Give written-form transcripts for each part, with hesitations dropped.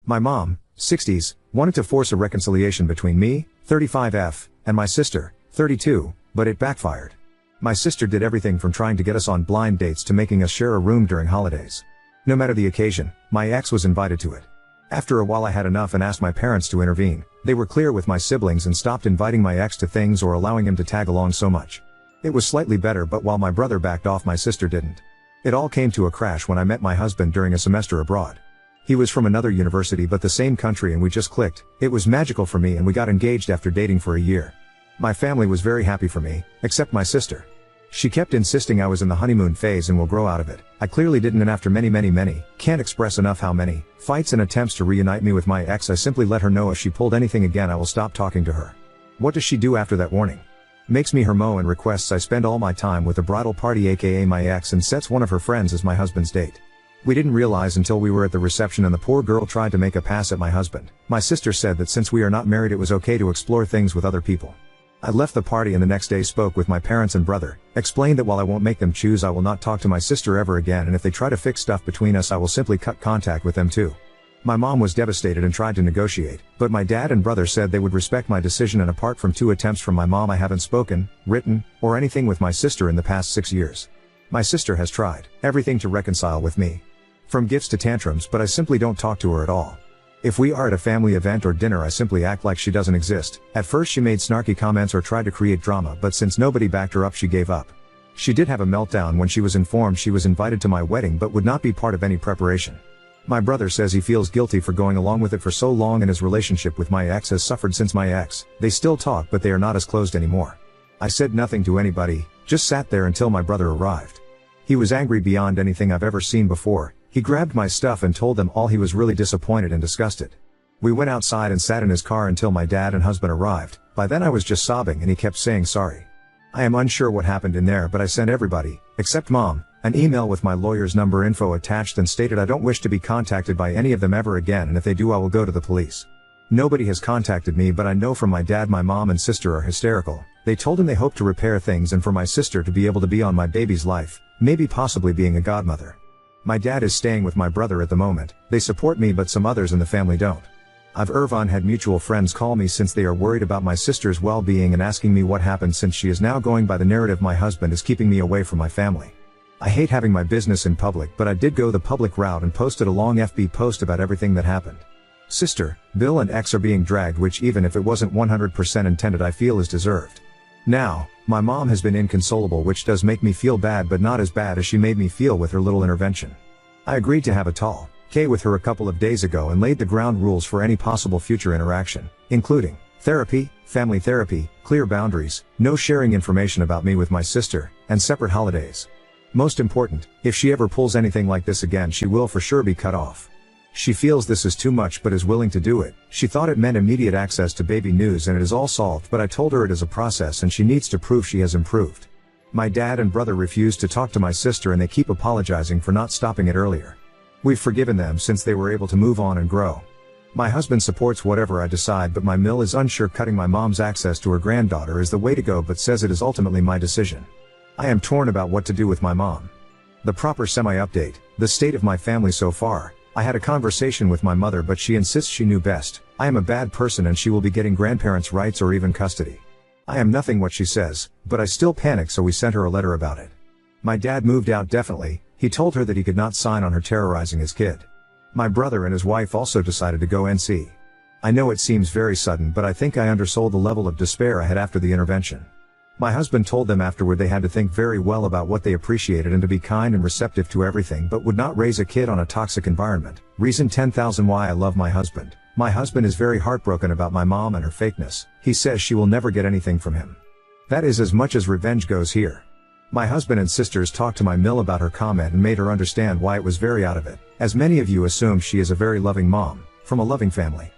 My mom, 60s, wanted to force a reconciliation between me, 35F, and my sister, 32, but it backfired. My sister did everything from trying to get us on blind dates to making us share a room during holidays. No matter the occasion, my ex was invited to it. After a while I had enough and asked my parents to intervene. They were clear with my siblings and stopped inviting my ex to things or allowing him to tag along so much. It was slightly better, but while my brother backed off, my sister didn't. It all came to a crash when I met my husband during a semester abroad. He was from another university but the same country and we just clicked. It was magical for me and we got engaged after dating for a year. My family was very happy for me, except my sister. She kept insisting I was in the honeymoon phase and will grow out of it. I clearly didn't, and after many, can't express enough how many fights and attempts to reunite me with my ex, I simply let her know if she pulled anything again I will stop talking to her. What does she do after that warning? Makes me her mo and requests I spend all my time with the bridal party aka my ex, and sets one of her friends as my husband's date. We didn't realize until we were at the reception and the poor girl tried to make a pass at my husband. My sister said that since we are not married it was okay to explore things with other people. I left the party and the next day spoke with my parents and brother, explained that while I won't make them choose I will not talk to my sister ever again, and if they try to fix stuff between us I will simply cut contact with them too. My mom was devastated and tried to negotiate, but my dad and brother said they would respect my decision, and apart from 2 attempts from my mom I haven't spoken, written, or anything with my sister in the past 6 years. My sister has tried everything to reconcile with me. From gifts to tantrums, but I simply don't talk to her at all. If we are at a family event or dinner I simply act like she doesn't exist. At first she made snarky comments or tried to create drama, but since nobody backed her up she gave up. She did have a meltdown when she was informed she was invited to my wedding but would not be part of any preparation. My brother says he feels guilty for going along with it for so long, and his relationship with my ex has suffered since my ex. They still talk but they are not as closed anymore. I said nothing to anybody, just sat there until my brother arrived. He was angry beyond anything I've ever seen before. He grabbed my stuff and told them all he was really disappointed and disgusted. We went outside and sat in his car until my dad and husband arrived. By then I was just sobbing and he kept saying sorry. I am unsure what happened in there, but I sent everybody, except mom, an email with my lawyer's number info attached and stated I don't wish to be contacted by any of them ever again, and if they do I will go to the police. Nobody has contacted me, but I know from my dad my mom and sister are hysterical. They told him they hope to repair things and for my sister to be able to be on my baby's life, maybe possibly being a godmother. My dad is staying with my brother at the moment. They support me but some others in the family don't. I've had mutual friends call me since they are worried about my sister's well-being and asking me what happened, since she is now going by the narrative my husband is keeping me away from my family. I hate having my business in public, but I did go the public route and posted a long FB post about everything that happened. Sister, Bill and ex are being dragged, which even if it wasn't 100% intended I feel is deserved. Now, my mom has been inconsolable, which does make me feel bad, but not as bad as she made me feel with her little intervention. I agreed to have a talk with her a couple of days ago and laid the ground rules for any possible future interaction, including therapy, family therapy, clear boundaries, no sharing information about me with my sister, and separate holidays. Most important, if she ever pulls anything like this again she will for sure be cut off. She feels this is too much but is willing to do it. She thought it meant immediate access to baby news and it is all solved, but I told her it is a process and she needs to prove she has improved. My dad and brother refused to talk to my sister and they keep apologizing for not stopping it earlier. We've forgiven them since they were able to move on and grow. My husband supports whatever I decide, but my mill is unsure cutting my mom's access to her granddaughter is the way to go, but says it is ultimately my decision. I am torn about what to do with my mom. The proper semi-update, the state of my family so far. I had a conversation with my mother but she insists she knew best. I am a bad person and she will be getting grandparents' rights or even custody. I am nothing what she says, but I still panic, so we sent her a letter about it. My dad moved out definitely. He told her that he could not sign on her terrorizing his kid. My brother and his wife also decided to go NC. I know it seems very sudden, but I think I undersold the level of despair I had after the intervention. My husband told them afterward they had to think very well about what they appreciated and to be kind and receptive to everything, but would not raise a kid on a toxic environment. Reason 10,000 why I love my husband. My husband is very heartbroken about my mom and her fakeness. He says she will never get anything from him. That is as much as revenge goes here. My husband and sisters talked to my mill about her comment and made her understand why it was very out of it. As many of you assume, she is a very loving mom, from a loving family.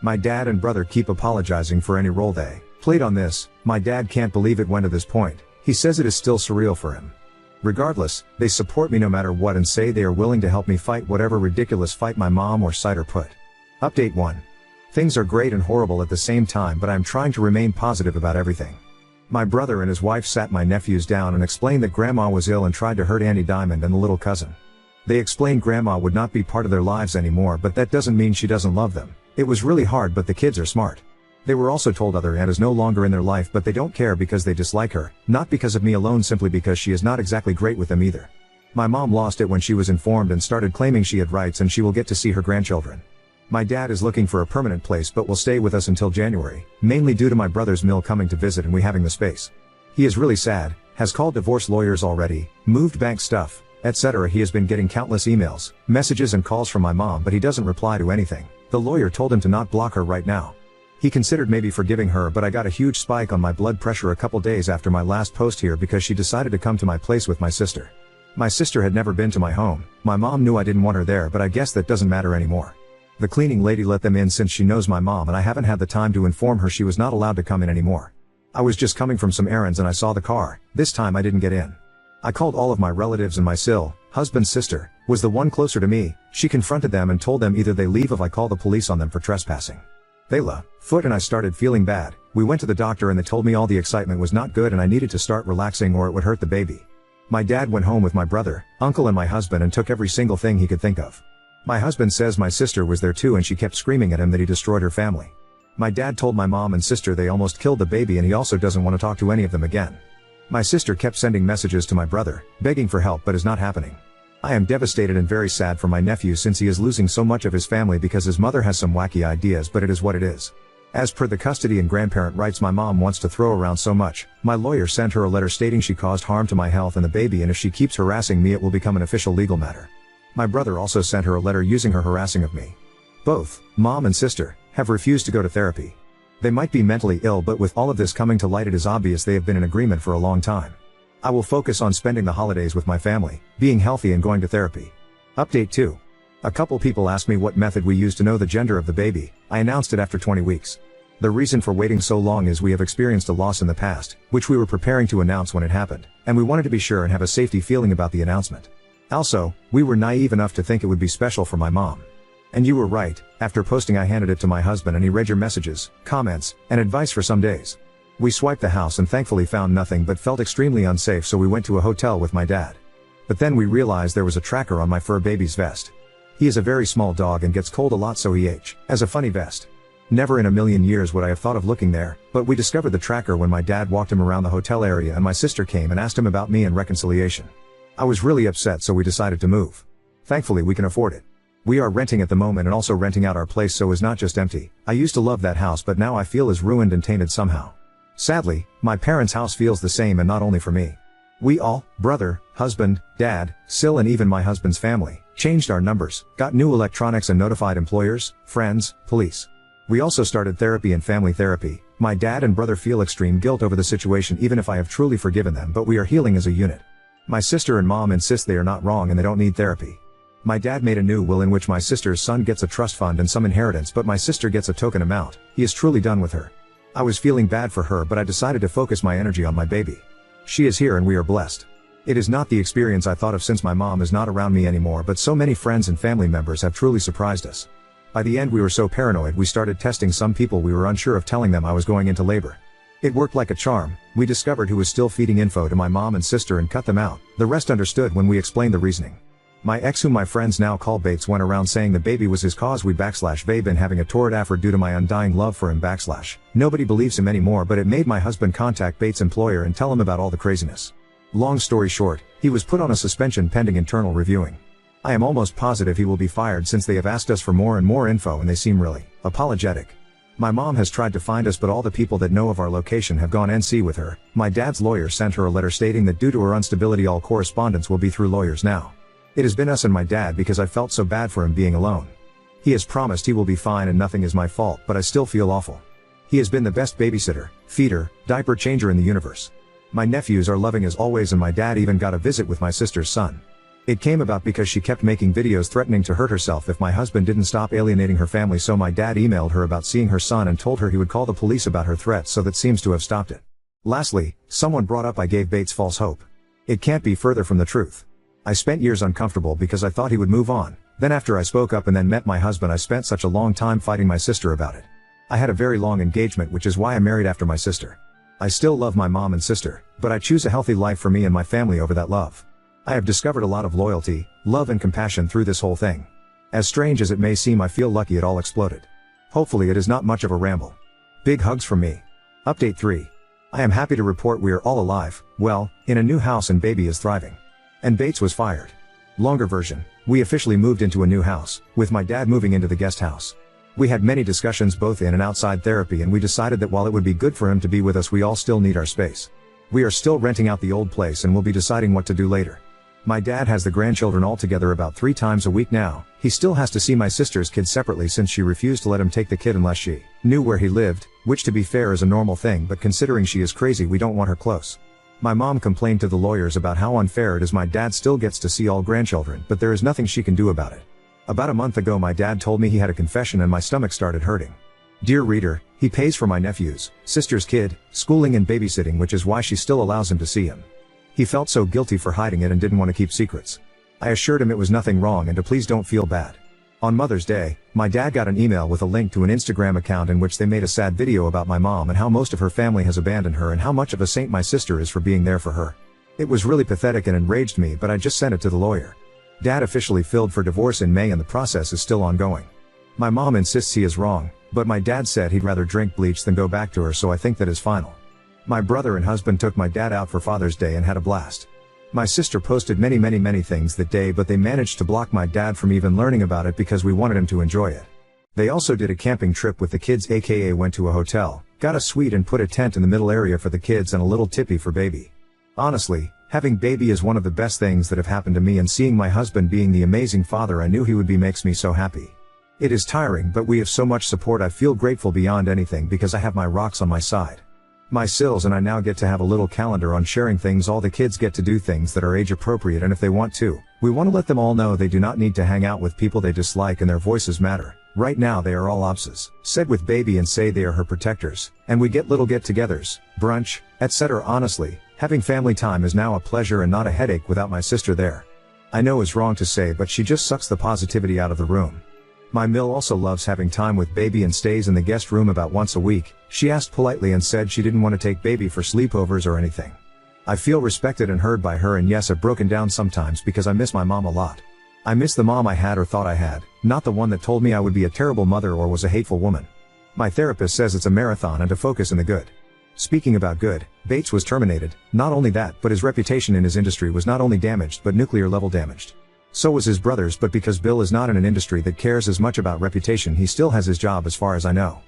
My dad and brother keep apologizing for any role they played on this. My dad can't believe it went to this point. He says it is still surreal for him. Regardless, they support me no matter what and say they are willing to help me fight whatever ridiculous fight my mom or cite or put. Update 1. Things are great and horrible at the same time, but I am trying to remain positive about everything. My brother and his wife sat my nephews down and explained that grandma was ill and tried to hurt Annie Diamond and the little cousin. They explained grandma would not be part of their lives anymore, but that doesn't mean she doesn't love them. It was really hard, but the kids are smart. They were also told other aunt is no longer in their life, but they don't care because they dislike her, not because of me alone, simply because she is not exactly great with them either. My mom lost it when she was informed and started claiming she had rights and she will get to see her grandchildren. My dad is looking for a permanent place but will stay with us until January, mainly due to my brother's mill coming to visit and we having the space. He is really sad, has called divorce lawyers already, moved bank stuff, etc. He has been getting countless emails, messages and calls from my mom, but he doesn't reply to anything. The lawyer told him to not block her right now. He considered maybe forgiving her, but I got a huge spike on my blood pressure a couple days after my last post here because she decided to come to my place with my sister. My sister had never been to my home. My mom knew I didn't want her there, but I guess that doesn't matter anymore. The cleaning lady let them in since she knows my mom, and I haven't had the time to inform her she was not allowed to come in anymore. I was just coming from some errands and I saw the car. This time I didn't get in. I called all of my relatives and my husband's sister, was the one closer to me. She confronted them and told them either they leave if I call the police on them for trespassing. They foot and I started feeling bad. We went to the doctor and they told me all the excitement was not good and I needed to start relaxing or it would hurt the baby. My dad went home with my brother, uncle and my husband and took every single thing he could think of. My husband says my sister was there too and she kept screaming at him that he destroyed her family. My dad told my mom and sister they almost killed the baby and he also doesn't want to talk to any of them again. My sister kept sending messages to my brother, begging for help, but is not happening. I am devastated and very sad for my nephew since he is losing so much of his family because his mother has some wacky ideas, but it is what it is. As per the custody and grandparent rights my mom wants to throw around so much, my lawyer sent her a letter stating she caused harm to my health and the baby, and if she keeps harassing me it will become an official legal matter. My brother also sent her a letter using her harassing of me. Both, mom and sister, have refused to go to therapy. They might be mentally ill, but with all of this coming to light it is obvious they have been in agreement for a long time. I will focus on spending the holidays with my family, being healthy and going to therapy. Update 2. A couple people asked me what method we use to know the gender of the baby. I announced it after 20 weeks. The reason for waiting so long is we have experienced a loss in the past, which we were preparing to announce when it happened, and we wanted to be sure and have a safety feeling about the announcement. Also, we were naive enough to think it would be special for my mom. And you were right. After posting I handed it to my husband and he read your messages, comments, and advice for some days. We swiped the house and thankfully found nothing but felt extremely unsafe, so we went to a hotel with my dad. But then we realized there was a tracker on my fur baby's vest. He is a very small dog and gets cold a lot, so he has a funny vest. Never in a million years would I have thought of looking there, but we discovered the tracker when my dad walked him around the hotel area and my sister came and asked him about me and reconciliation. I was really upset, so we decided to move. Thankfully we can afford it. We are renting at the moment and also renting out our place so it's not just empty. I used to love that house, but now I feel is ruined and tainted somehow. Sadly, my parents' house feels the same, and not only for me. We all, brother, husband, dad, Sil and even my husband's family, changed our numbers, got new electronics and notified employers, friends, police. We also started therapy and family therapy. My dad and brother feel extreme guilt over the situation even if I have truly forgiven them, but we are healing as a unit. My sister and mom insist they are not wrong and they don't need therapy. My dad made a new will in which my sister's son gets a trust fund and some inheritance, but my sister gets a token amount. He is truly done with her. I was feeling bad for her, but I decided to focus my energy on my baby. She is here and we are blessed. It is not the experience I thought of since my mom is not around me anymore, but so many friends and family members have truly surprised us. By the end we were so paranoid we started testing some people we were unsure of, telling them I was going into labor. It worked like a charm. We discovered who was still feeding info to my mom and sister and cut them out. The rest understood when we explained the reasoning. My ex, whom my friends now call Bates, went around saying the baby was his cause. They've been having a torrid after due to my undying love for him. Nobody believes him anymore, but it made my husband contact Bates' employer and tell him about all the craziness. Long story short, he was put on a suspension pending internal reviewing. I am almost positive he will be fired since they have asked us for more and more info and they seem really apologetic. My mom has tried to find us, but all the people that know of our location have gone NC with her. My dad's lawyer sent her a letter stating that due to her instability all correspondence will be through lawyers now. It has been us and my dad because I felt so bad for him being alone. He has promised he will be fine and nothing is my fault, but I still feel awful. He has been the best babysitter, feeder, diaper changer in the universe. My nephews are loving as always, and my dad even got a visit with my sister's son. It came about because she kept making videos threatening to hurt herself if my husband didn't stop alienating her family, so my dad emailed her about seeing her son and told her he would call the police about her threats, so that seems to have stopped it. Lastly, someone brought up I gave Bates false hope. It can't be further from the truth. I spent years uncomfortable because I thought he would move on. Then after I spoke up and then met my husband, I spent such a long time fighting my sister about it. I had a very long engagement, which is why I married after my sister. I still love my mom and sister, but I choose a healthy life for me and my family over that love. I have discovered a lot of loyalty, love and compassion through this whole thing. As strange as it may seem, I feel lucky it all exploded. Hopefully it is not much of a ramble. Big hugs from me. Update 3. I am happy to report we are all alive, well, in a new house and baby is thriving. And Bates was fired. Longer version, we officially moved into a new house, with my dad moving into the guest house. We had many discussions both in and outside therapy, and we decided that while it would be good for him to be with us, we all still need our space. We are still renting out the old place and will be deciding what to do later. My dad has the grandchildren all together about 3 times a week now. He still has to see my sister's kids separately since she refused to let him take the kid unless she knew where he lived, which to be fair is a normal thing, but considering she is crazy, we don't want her close. My mom complained to the lawyers about how unfair it is my dad still gets to see all grandchildren, but there is nothing she can do about it. About a month ago my dad told me he had a confession and my stomach started hurting. Dear reader, he pays for my nephew's sister's kid, schooling and babysitting, which is why she still allows him to see him. He felt so guilty for hiding it and didn't want to keep secrets. I assured him it was nothing wrong and to please don't feel bad. On Mother's Day, my dad got an email with a link to an Instagram account in which they made a sad video about my mom and how most of her family has abandoned her and how much of a saint my sister is for being there for her. It was really pathetic and enraged me, but I just sent it to the lawyer. Dad officially filed for divorce in May and the process is still ongoing. My mom insists he is wrong, but my dad said he'd rather drink bleach than go back to her, so I think that is final. My brother and husband took my dad out for Father's Day and had a blast. My sister posted many things that day, but they managed to block my dad from even learning about it because we wanted him to enjoy it. They also did a camping trip with the kids, aka went to a hotel, got a suite and put a tent in the middle area for the kids and a little tippy for baby. Honestly, having baby is one of the best things that have happened to me, and seeing my husband being the amazing father I knew he would be makes me so happy. It is tiring, but we have so much support. I feel grateful beyond anything because I have my rocks on my side. My Sills and I now get to have a little calendar on sharing things. All the kids get to do things that are age appropriate, and if they want to, we want to let them all know they do not need to hang out with people they dislike and their voices matter. Right now they are all obses, said with baby, and say they are her protectors, and we get little get-togethers, brunch, etc. Honestly, having family time is now a pleasure and not a headache without my sister there. I know it's wrong to say, but she just sucks the positivity out of the room. My Mill also loves having time with baby and stays in the guest room about once a week. She asked politely and said she didn't want to take baby for sleepovers or anything. I feel respected and heard by her, and yes, I've broken down sometimes because I miss my mom a lot. I miss the mom I had or thought I had, not the one that told me I would be a terrible mother or was a hateful woman. My therapist says it's a marathon and to focus in the good. Speaking about good, Bates was terminated. Not only that, but his reputation in his industry was not only damaged but nuclear level damaged. So was his brother's, but because Bill is not in an industry that cares as much about reputation, he still has his job as far as I know.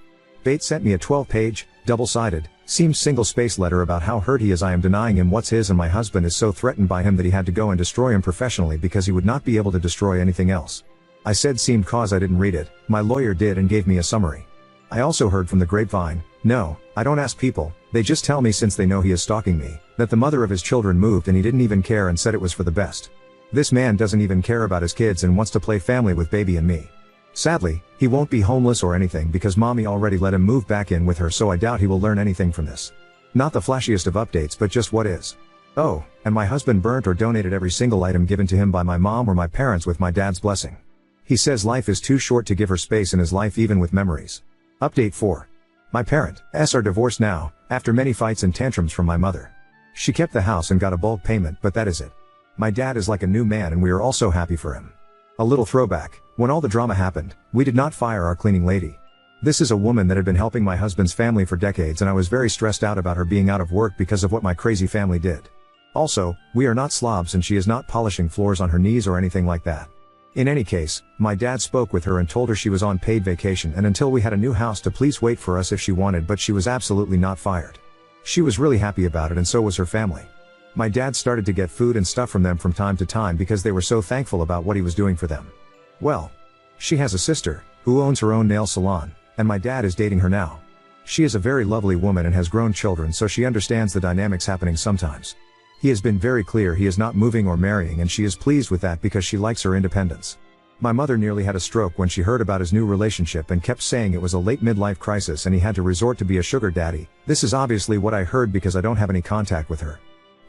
Bates sent me a 12-page, double-sided, seems single-space letter about how hurt he is I am denying him what's his, and my husband is so threatened by him that he had to go and destroy him professionally because he would not be able to destroy anything else. I said seemed cause I didn't read it. My lawyer did and gave me a summary. I also heard from the grapevine, no, I don't ask people, they just tell me since they know he is stalking me, that the mother of his children moved and he didn't even care and said it was for the best. This man doesn't even care about his kids and wants to play family with baby and me. Sadly, he won't be homeless or anything because mommy already let him move back in with her, so I doubt he will learn anything from this. Not the flashiest of updates, but just what is. Oh, and my husband burnt or donated every single item given to him by my mom or my parents with my dad's blessing. He says life is too short to give her space in his life even with memories. Update 4. My parents are divorced now, after many fights and tantrums from my mother. She kept the house and got a bulk payment, but that is it. My dad is like a new man and we are all so happy for him. A little throwback, when all the drama happened, we did not fire our cleaning lady. This is a woman that had been helping my husband's family for decades, and I was very stressed out about her being out of work because of what my crazy family did. Also, we are not slobs and she is not polishing floors on her knees or anything like that. In any case, my dad spoke with her and told her she was on paid vacation and until we had a new house to please wait for us if she wanted, but she was absolutely not fired. She was really happy about it and so was her family. My dad started to get food and stuff from them from time to time because they were so thankful about what he was doing for them. Well, she has a sister, who owns her own nail salon, and my dad is dating her now. She is a very lovely woman and has grown children, so she understands the dynamics happening sometimes. He has been very clear he is not moving or marrying, and she is pleased with that because she likes her independence. My mother nearly had a stroke when she heard about his new relationship and kept saying it was a late midlife crisis and he had to resort to be a sugar daddy. This is obviously what I heard because I don't have any contact with her.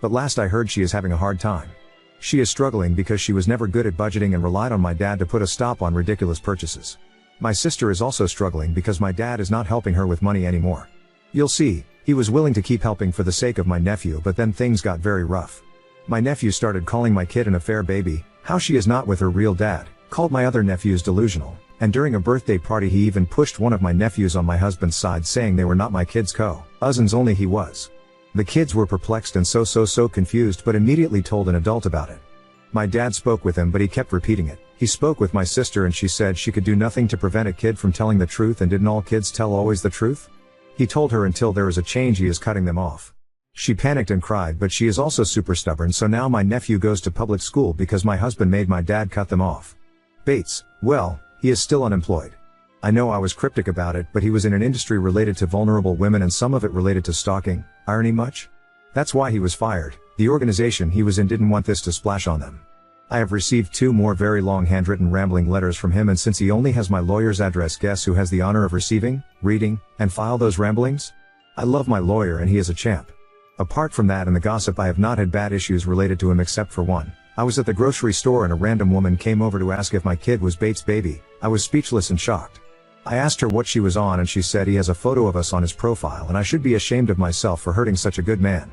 But last I heard she is having a hard time. She is struggling because she was never good at budgeting and relied on my dad to put a stop on ridiculous purchases. My sister is also struggling because my dad is not helping her with money anymore. You'll see, he was willing to keep helping for the sake of my nephew, but then things got very rough. My nephew started calling my kid an affair baby, how she is not with her real dad, called my other nephews delusional, and during a birthday party he even pushed one of my nephews on my husband's side saying they were not my kids' cousins, only he was. The kids were perplexed and so confused, but immediately told an adult about it. My dad spoke with him, but he kept repeating it. He spoke with my sister and she said she could do nothing to prevent a kid from telling the truth, and didn't all kids tell always the truth? He told her until there is a change he is cutting them off. She panicked and cried, but she is also super stubborn, so now my nephew goes to public school because my husband made my dad cut them off. Bates, well, he is still unemployed. I know I was cryptic about it, but he was in an industry related to vulnerable women and some of it related to stalking. Irony much? That's why he was fired. The organization he was in didn't want this to splash on them. I have received 2 more very long handwritten rambling letters from him, and since he only has my lawyer's address, guess who has the honor of receiving, reading, and file those ramblings? I love my lawyer and he is a champ. Apart from that and the gossip, I have not had bad issues related to him except for one. I was at the grocery store and a random woman came over to ask if my kid was Bates' baby. I was speechless and shocked. I asked her what she was on and she said he has a photo of us on his profile and I should be ashamed of myself for hurting such a good man.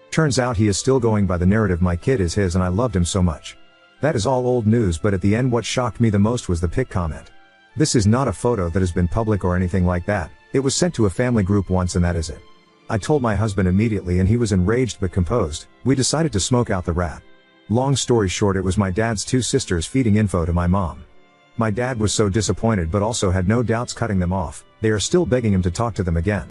Turns out he is still going by the narrative my kid is his and I loved him so much. That is all old news, but at the end what shocked me the most was the pic comment. This is not a photo that has been public or anything like that. It was sent to a family group once and that is it. I told my husband immediately and he was enraged but composed. We decided to smoke out the rat. Long story short, it was my dad's 2 sisters feeding info to my mom. My dad was so disappointed but also had no doubts cutting them off. They are still begging him to talk to them again.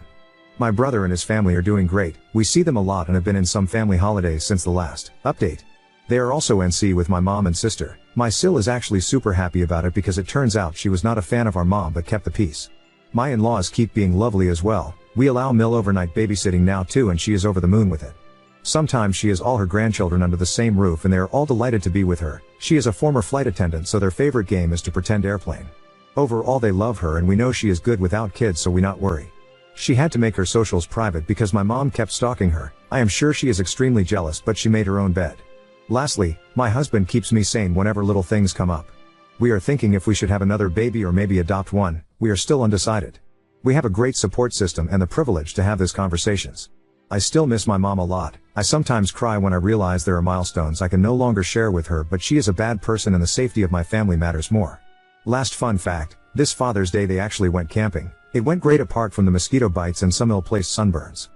My brother and his family are doing great. We see them a lot and have been in some family holidays since the last update. They are also NC with my mom and sister. My sil is actually super happy about it because it turns out she was not a fan of our mom but kept the peace. My in-laws keep being lovely as well. We allow Mill overnight babysitting now too and she is over the moon with it. Sometimes she has all her grandchildren under the same roof and they are all delighted to be with her. She is a former flight attendant, so their favorite game is to pretend airplane. Overall they love her and we know she is good without kids, so we not worry. She had to make her socials private because my mom kept stalking her. I am sure she is extremely jealous, but she made her own bed. Lastly, my husband keeps me sane whenever little things come up. We are thinking if we should have another baby or maybe adopt one. We are still undecided. We have a great support system and the privilege to have these conversations. I still miss my mom a lot. I sometimes cry when I realize there are milestones I can no longer share with her, but she is a bad person and the safety of my family matters more. Last fun fact, this Father's Day they actually went camping. It went great apart from the mosquito bites and some ill-placed sunburns.